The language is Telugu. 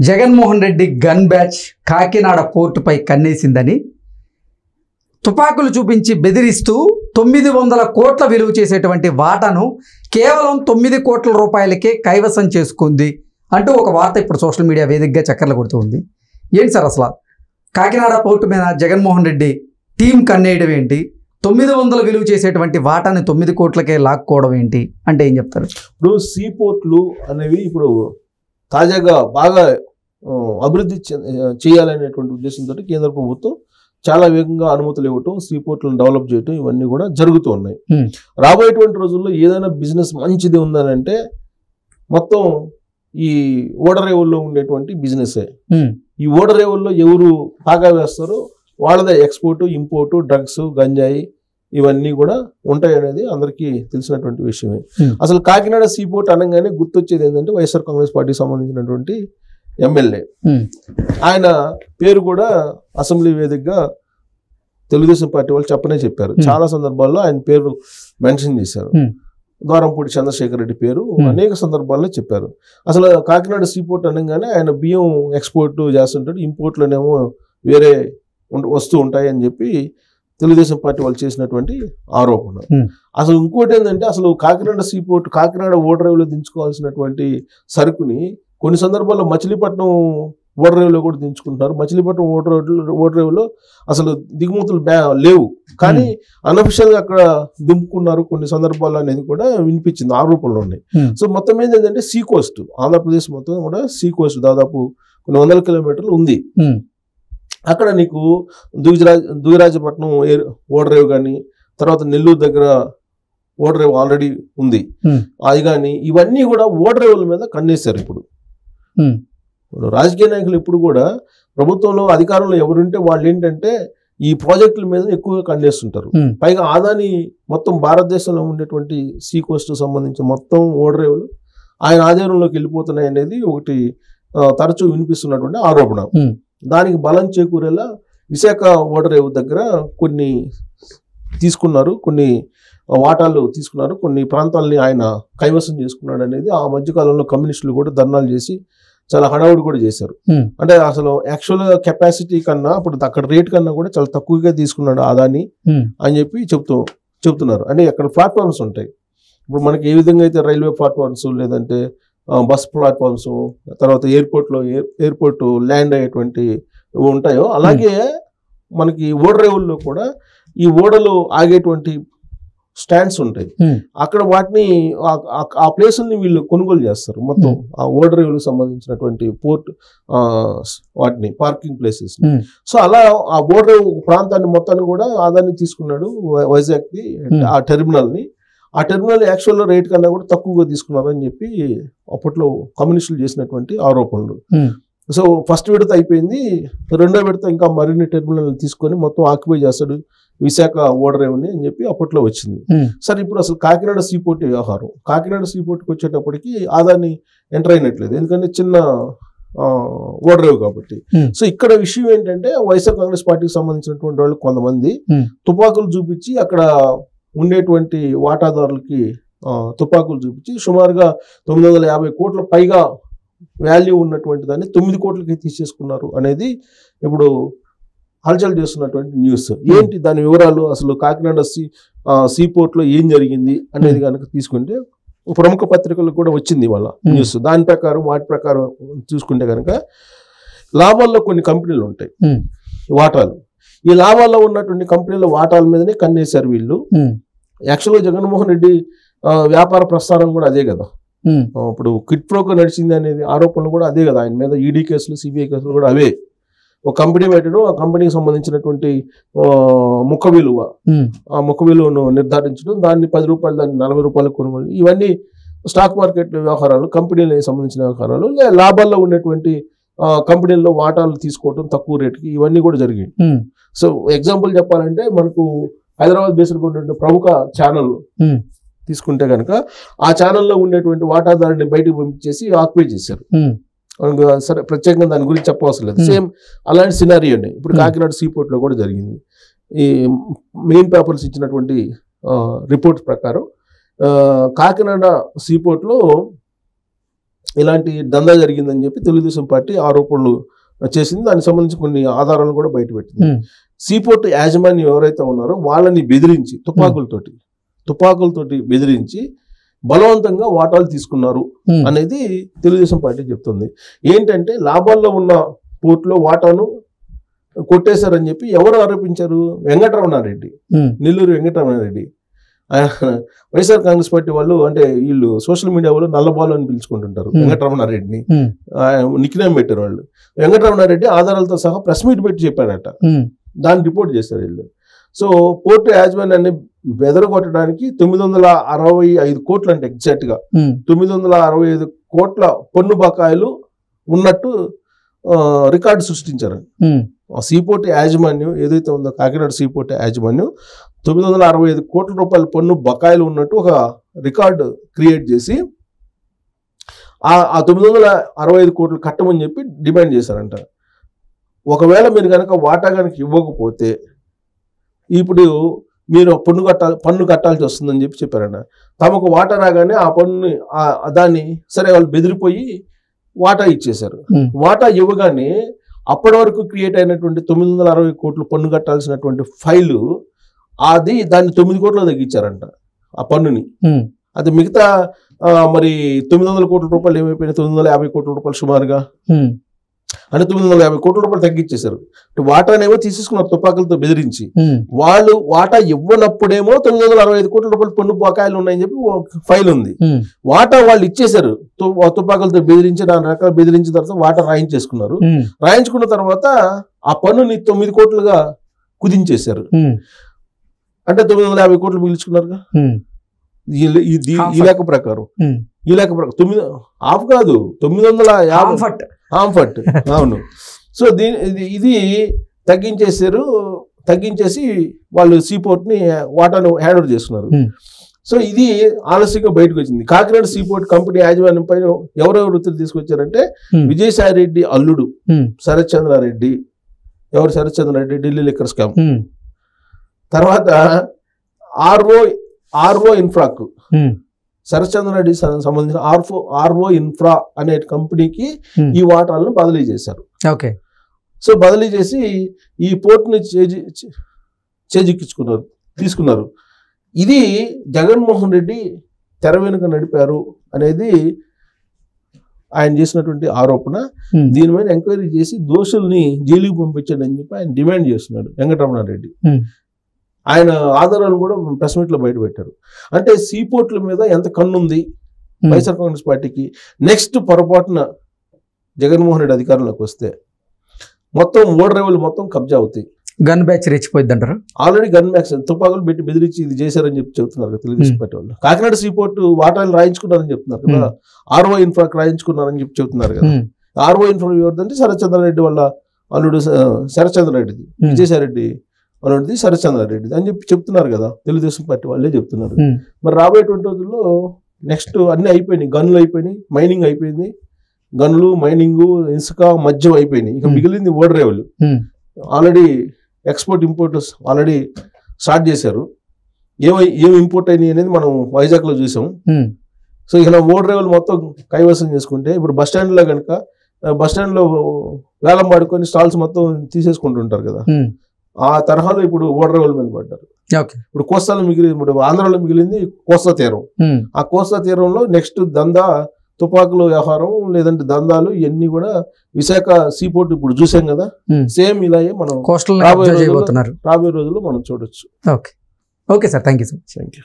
జగన్మోహన్ రెడ్డి గన్ బ్యాచ్ కాకినాడ పోర్టుపై కన్నేసిందని తుపాకులు చూపించి బెదిరిస్తూ 900 కోట్ల విలువ చేసేటువంటి వాటాను కేవలం 9 కోట్ల రూపాయలకే కైవసం చేసుకుంది అంటూ ఒక వార్త ఇప్పుడు సోషల్ మీడియా వేదికగా చక్కర్లు కొడుతుంది. ఏంటి సార్ అసలు కాకినాడ పోర్టు మీద జగన్మోహన్ రెడ్డి టీం కన్నేయడం ఏంటి, 900 విలువ చేసేటువంటి వాటాని 9 కోట్లకే లాక్కోవడం ఏంటి అంటే ఏం చెప్తారు? ఇప్పుడు సీ పోర్ట్లు అనేవి ఇప్పుడు తాజాగా బాగా అభివృద్ధి చేయాలనేటువంటి ఉద్దేశంతో కేంద్ర ప్రభుత్వం చాలా వేగంగా అనుమతులు ఇవ్వటం, సీ పోర్ట్లను డెవలప్ చేయటం ఇవన్నీ కూడా జరుగుతూ ఉన్నాయి. రాబోయేటువంటి రోజుల్లో ఏదైనా బిజినెస్ మంచిది ఉందనంటే మొత్తం ఈ ఓడరేవుల్లో ఉండేటువంటి బిజినెసే. ఈ ఓడరేవుల్లో ఎవరు బాగా వేస్తారో వాళ్ళదే ఎక్స్పోర్టు, ఇంపోర్టు, డ్రగ్స్, గంజాయి ఇవన్నీ కూడా ఉంటాయి అనేది అందరికీ తెలిసినటువంటి విషయమే. అసలు కాకినాడ సీ పోర్ట్ అనగానే గుర్తొచ్చేది ఏంటంటే వైఎస్ఆర్ కాంగ్రెస్ పార్టీకి సంబంధించినటువంటి ఎమ్మెల్యే. ఆయన పేరు కూడా అసెంబ్లీ వేదికగా తెలుగుదేశం పార్టీ వాళ్ళు చెప్పారు. చాలా సందర్భాల్లో ఆయన పేరు మెన్షన్ చేశారు. ద్వారంపూడి చంద్రశేఖర్ రెడ్డి పేరు అనేక సందర్భాల్లో చెప్పారు. అసలు కాకినాడ సీ పోర్ట్ అనగానే ఆయన బియ్యం ఎక్స్పోర్ట్ చేస్తుంటాడు, ఇంపోర్ట్లోనేమో వేరే వస్తూ ఉంటాయి అని చెప్పి తెలుగుదేశం పార్టీ వాళ్ళు చేసినటువంటి ఆరోపణ. అసలు ఇంకోటి ఏంటంటే అసలు కాకినాడ సీ పోర్ట్, కాకినాడ ఓడరేవులో దించుకోవాల్సినటువంటి సరుకుని కొన్ని సందర్భాల్లో మచిలీపట్నం ఓడరేవులో కూడా దించుకుంటున్నారు. మచిలీపట్నం ఓడరేవులో అసలు దిగుమతులు లేవు, కానీ అన్అఫిషియల్గా అక్కడ దింపుకున్నారు కొన్ని సందర్భాల్లో అనేది కూడా వినిపించింది, ఆరోపణలు ఉన్నాయి. సో మొత్తం మీద ఏంటంటే సీ కోస్ట్, ఆంధ్రప్రదేశ్ మొత్తం కూడా సీ కోస్ట్ దాదాపు కొన్ని 100 కిలోమీటర్లు ఉంది. అక్కడ నీకు దుగిరాజపట్నం ఓడరేవు కానీ, తర్వాత నెల్లూరు దగ్గర ఓడరేవు ఆల్రెడీ ఉంది అది కానీ, ఇవన్నీ కూడా ఓడరేవుల మీద కన్నేశారు. ఇప్పుడు రాజకీయ నాయకులు ఎప్పుడు కూడా ప్రభుత్వంలో అధికారంలో ఎవరుంటే వాళ్ళు ఏంటంటే ఈ ప్రాజెక్టుల మీద ఎక్కువగా కన్నేస్తుంటారు. పైగా ఆదాని మొత్తం భారతదేశంలో ఉండేటువంటి సీ కోస్ట్ సంబంధించి మొత్తం ఓడరేవులు ఆయన ఆధీనంలోకి వెళ్ళిపోతున్నాయి అనేది ఒకటి తరచూ వినిపిస్తున్నటువంటి ఆరోపణ. దానికి బలం చేకూరేలా విశాఖ ఓడరేవు దగ్గర కొన్ని తీసుకున్నారు, కొన్ని వాటాలు తీసుకున్నారు, కొన్ని ప్రాంతాలని ఆయన కైవసం చేసుకున్నాడు అనేది ఆ మధ్యకాలంలో కమ్యూనిస్టులు కూడా ధర్నాలు చేసి చాలా హడావుడి కూడా చేశారు. అంటే అసలు యాక్చువల్గా కెపాసిటీ కన్నా అప్పుడు అక్కడ రేట్ కన్నా కూడా చాలా తక్కువగా తీసుకున్నాడు ఆదాని అని చెప్పి చెప్తున్నారు. అంటే అక్కడ ప్లాట్ఫామ్స్ ఉంటాయి. ఇప్పుడు మనకి ఏ విధంగా అయితే రైల్వే ప్లాట్ఫామ్స్ లేదంటే బస్ ప్లాట్ఫామ్స్, తర్వాత ఎయిర్పోర్ట్ ల్యాండ్ అయ్యేటువంటి ఉంటాయో అలాగే మనకి ఓడరేవుల్లో కూడా ఈ ఓడలు ఆగేటువంటి స్టాండ్స్ ఉంటాయి. అక్కడ వాటిని ఆ ప్లేసుల్ని వీళ్ళు కొనుగోలు చేస్తారు. మొత్తం ఆ ఓడరేవులకు సంబంధించినటువంటి పోర్ట్ వాటిని పార్కింగ్ ప్లేసెస్. సో అలా ఆ ఓడరేవు ప్రాంతాన్ని మొత్తాన్ని కూడా ఆదాన్ని తీసుకున్నాడు వైజాగ్కి, ఆ టెర్మినల్ని. ఆ టెర్మినల్ యాక్చువల్ రేట్ కన్నా కూడా తక్కువగా తీసుకున్నారని చెప్పి అప్పట్లో కమ్యూనిస్టులు చేసినటువంటి ఆరోపణలు. సో ఫస్ట్ విడత అయిపోయింది, రెండో విడత ఇంకా మరిన్ని టెర్మినల్ తీసుకొని మొత్తం ఆక్యుపై చేస్తాడు విశాఖ ఓడరేవుని అని చెప్పి అప్పట్లో వచ్చింది. సరే ఇప్పుడు అసలు కాకినాడ సీ పోర్ట్ వ్యవహారం, కాకినాడ సీ పోర్ట్కి వచ్చేటప్పటికి ఆదాన్ని ఎంటర్ అయినట్లేదు, ఎందుకంటే చిన్న ఓడరేవు కాబట్టి. సో ఇక్కడ విషయం ఏంటంటే వైఎస్ఆర్ కాంగ్రెస్ పార్టీకి సంబంధించినటువంటి వాళ్ళు కొంతమంది తుపాకులు చూపించి అక్కడ ఉండేటువంటి వాటాదారులకి తుపాకులు చూపించి సుమారుగా 950 కోట్ల పైగా వాల్యూ ఉన్నటువంటి దాన్ని 9 కోట్లకి తీసేసుకున్నారు అనేది ఇప్పుడు హల్చల్ చేస్తున్నటువంటి న్యూస్. ఏంటి దాని వివరాలు, అసలు కాకినాడ సీ పోర్ట్లో ఏం జరిగింది అనేది కనుక తీసుకుంటే ప్రముఖ పత్రికలు కూడా వచ్చింది వాళ్ళ న్యూస్. దాని ప్రకారం వాటి ప్రకారం చూసుకుంటే కనుక లాభాల్లో కొన్ని కంపెనీలు ఉంటాయి, వాటాలు. ఈ లాభాల్లో ఉన్నటువంటి కంపెనీల వాటాల మీదనే కన్నేశారు వీళ్ళు. యాక్చువల్గా జగన్మోహన్ రెడ్డి వ్యాపార ప్రస్థానం కూడా అదే కదా. ఇప్పుడు క్విట్ ప్రోకో నడిచింది అనేది ఆరోపణలు కూడా అదే కదా. ఆయన మీద ఈడీ కేసులు, సిబిఐ కేసులు కూడా అవే. ఒక కంపెనీ పెట్టడం, ఆ కంపెనీకి సంబంధించినటువంటి ముఖ విలువ, ఆ ముఖ విలువను నిర్ధారించడం, దాన్ని 10 రూపాయలు దాన్ని 40 రూపాయలకు కొనుగోలు, ఇవన్నీ స్టాక్ మార్కెట్ వ్యవహారాలు, కంపెనీలకు సంబంధించిన వ్యవహారాలు. లాభాల్లో ఉన్నటువంటి కంపెనీల్లో వాటాలు తీసుకోవడం తక్కువ రేటుకి, ఇవన్నీ కూడా జరిగాయి. సో ఎగ్జాంపుల్ చెప్పాలంటే మనకు హైదరాబాద్ బేస్డ్ ఉన్నటువంటి ప్రముఖ ఛానల్ తీసుకుంటే కనుక ఆ ఛానల్లో ఉండేటువంటి వాటాదారుని బయటకు పంపించేసి ఆక్యుపై చేశారు. సరే ప్రత్యేకంగా దాని గురించి చెప్పవలసిన లేదు. సేమ్ అలాంటి సినారియోనే ఇప్పుడు కాకినాడ సీ పోర్ట్లో కూడా జరిగింది. ఈ మెయిన్ పేపర్స్ ఇచ్చినటువంటి రిపోర్ట్ ప్రకారం కాకినాడ సీ పోర్ట్లో ఇలాంటి దందా జరిగిందని చెప్పి తెలుగుదేశం పార్టీ ఆరోపణలు చేసింది. దానికి సంబంధించి కొన్ని ఆధారాలను కూడా బయటపెట్టింది. సీపోర్ట్ యాజమాన్యం ఎవరైతే ఉన్నారో వాళ్ళని బెదిరించి తుపాకులతోటి బెదిరించి బలవంతంగా వాటాలు తీసుకున్నారు అనేది తెలుగుదేశం పార్టీ చెప్తుంది. ఏంటంటే లాభాల్లో ఉన్న పోర్టులో వాటాను కొట్టేశారని చెప్పి ఎవరు ఆరోపించారు? వెంకటరమణారెడ్డి, నెల్లూరు వెంకటరమణారెడ్డి. వైఎస్ఆర్ కాంగ్రెస్ పార్టీ వాళ్ళు అంటే వీళ్ళు సోషల్ మీడియా వాళ్ళు నల్లబాలు అని పిలుచుకుంటుంటారు వెంకటరమణారెడ్డిని, నిక్నేమ్ పెట్టారు వాళ్ళు. వెంకటరమణారెడ్డి ఆధారాలతో సహా ప్రెస్ మీట్ పెట్టి చెప్పారట. దాన్ని రిపోర్ట్ చేశారు వీళ్ళు. సో పోర్టు యాజమాన్యాన్ని బెదరగొట్టడానికి 965 కోట్లు అంటే ఎగ్జాక్ట్ గా 965 కోట్ల పన్ను బకాయిలు ఉన్నట్టు రికార్డు సృష్టించారు. ఆ సీపోర్ట్ యాజమాన్యం ఏదైతే ఉందో కాకినాడ సీపోర్ట్ యాజమాన్యం 965 కోట్ల రూపాయల పన్ను బకాయిలు ఉన్నట్టు ఒక రికార్డు క్రియేట్ చేసి ఆ 965 కోట్లు కట్టమని చెప్పి డిమాండ్ చేశారంట. ఒకవేళ మీరు కనుక వాటా కనుక ఇవ్వకపోతే ఇప్పుడు మీరు పన్ను కట్టాల్సి వస్తుందని చెప్పి చెప్పారంట. తమకు వాటా రాగానే ఆ పన్ను దాన్ని సరే వాళ్ళు బెదిరిపోయి వాటా ఇచ్చేశారు. వాటా ఇవ్వగానే అప్పటి వరకు క్రియేట్ అయినటువంటి 960 కోట్లు పన్ను కట్టాల్సినటువంటి ఫైలు దాన్ని 9 కోట్లు తగ్గించారంట ఆ పన్నుని. అది మిగతా మరి 900 కోట్ల రూపాయలు ఏమైపోయినాయి? 950 కోట్ల రూపాయలు సుమారుగా, అంటే 950 కోట్ల రూపాయలు తగ్గించేశారు. వాటానేమో తీసేసుకున్నారు తుపాకులతో బెదిరించి. వాళ్ళు వాటా ఇవ్వనప్పుడేమో 965 కోట్ల రూపాయలు పన్ను బకాయిలు ఉన్నాయని చెప్పి ఫైల్ ఉంది. వాటా వాళ్ళు ఇచ్చేశారు తుపాకులతో బెదిరించి, 4 రకాలు బెదిరించిన తర్వాత వాటా రాయించేసుకున్నారు. రాయించుకున్న తర్వాత ఆ పన్నుని 9 కోట్లుగా కుదించేశారు. అంటే 950 కోట్లు మిగిల్చుకున్నారుగా. ఈ లెక్క ప్రకారం 9 ఆఫ్ కాదు 950 ఆంఫట్. అవును. సో ఇది తగ్గించేసి వాళ్ళు సీపోర్ట్ ని వాటాను హ్యాండ్ ఓవర్ చేసుకున్నారు. సో ఇది ఆలస్యంగా బయటకు వచ్చింది. కాకినాడ సీపోర్ట్ కంపెనీ యాజమాన్యం పైన ఎవరెవరు వృత్తులు తీసుకొచ్చారంటే విజయసాయి రెడ్డి అల్లుడు శరత్ చంద్రారెడ్డి. ఎవరు శరత్ చంద్రారెడ్డి? Delhi liquor scam. తర్వాత ఆర్ఓ ఇన్ఫ్రాకు శరత్ చంద్రారెడ్డి సంబంధించిన ఆర్ఓ ఇన్ఫ్రా అనే కంపెనీకి ఈ వాటాలను బదిలీ చేశారు. సో బదిలీ చేసి ఈ పోర్టుని తీసుకున్నారు. ఇది జగన్మోహన్ రెడ్డి తెర వెనుక నడిపారు అనేది ఆయన చేసినటువంటి ఆరోపణ. దీని మీద ఎంక్వైరీ చేసి దోషుల్ని జైలుకి పంపించండి అని చెప్పి ఆయన డిమాండ్ చేస్తున్నాడు వెంకటరమణారెడ్డి. ఆయన ఆధారాలను కూడా ప్రెస్ మీట్ లో బయట పెట్టారు. అంటే సీపోర్ట్ల మీద ఎంత కన్నుంది వైఎస్ఆర్ కాంగ్రెస్ పార్టీకి. నెక్స్ట్ పొరపాటున జగన్మోహన్ రెడ్డి అధికారంలోకి వస్తే మొత్తం ఓడరేవులు మొత్తం కబ్జా అవుతాయి. గన్ బ్యాచ్ రెచ్చిపోయింది అంటారు. ఆల్రెడీ గన్ బ్యాచ్ తుపాకులు పెట్టి బెదిరించి ఇది చేశారని చెప్పి చెప్తున్నారు కదా తెలుగుదేశం పార్టీ వాళ్ళు. కాకినాడ సీపోర్ట్ వాటాలు రాయించుకున్నారని చెప్తున్నారు కదా. ఆర్ఓ ఇన్ఫ్రాక్ రాయించుకున్నారని చెప్పి చెప్తున్నారు కదా. ఆర్ఓ ఇన్ఫ్రా ఎవరిదంటే శరత్ చంద్రారెడ్డి వాళ్ళ అల్లుడు శరత్ చంద్రారెడ్డిది, విజయసాయి రెడ్డి అలాంటిది శరత్ చంద్రారెడ్డి అని చెప్పి చెప్తున్నారు కదా తెలుగుదేశం పార్టీ వాళ్ళే చెప్తున్నారు. మరి రాబోయేటువంటి రోజుల్లో నెక్స్ట్ అన్ని అయిపోయినాయి. గన్లు అయిపోయినాయి, మైనింగ్ అయిపోయింది, గన్లు, మైనింగ్, ఇసుక, మద్యం అయిపోయినాయి. ఇక మిగిలింది ఓడరేవులు. Already export importers already start చేశారు. ఏమి ఇంపోర్ట్ అయినాయి అనేది మనం వైజాగ్ లో చూసాం. సో ఇక ఓడరేవులు మొత్తం కైవసం చేసుకుంటే ఇప్పుడు బస్ స్టాండ్ లో కనుక బస్ స్టాండ్ లో వేలం పాడుకొని స్టాల్స్ మొత్తం తీసేసుకుంటుంటారు కదా. ఆ తరహాలో ఇప్పుడు ఓడరేవుల మీద పడ్డారు. ఇప్పుడు కోస్తాలో ఇప్పుడు ఆంధ్రాలో మిగిలింది కోస్తా తీరం. ఆ కోస్తా తీరంలో నెక్స్ట్ దందా తుపాకుల వ్యవహారం లేదంటే దందాలు ఇవన్నీ కూడా విశాఖ సీపోర్ట్ ఇప్పుడు చూసాం కదా. సేమ్ ఇలాగే మనం రాబోయే రోజుల్లో మనం చూడొచ్చు. Okay sir, thank you.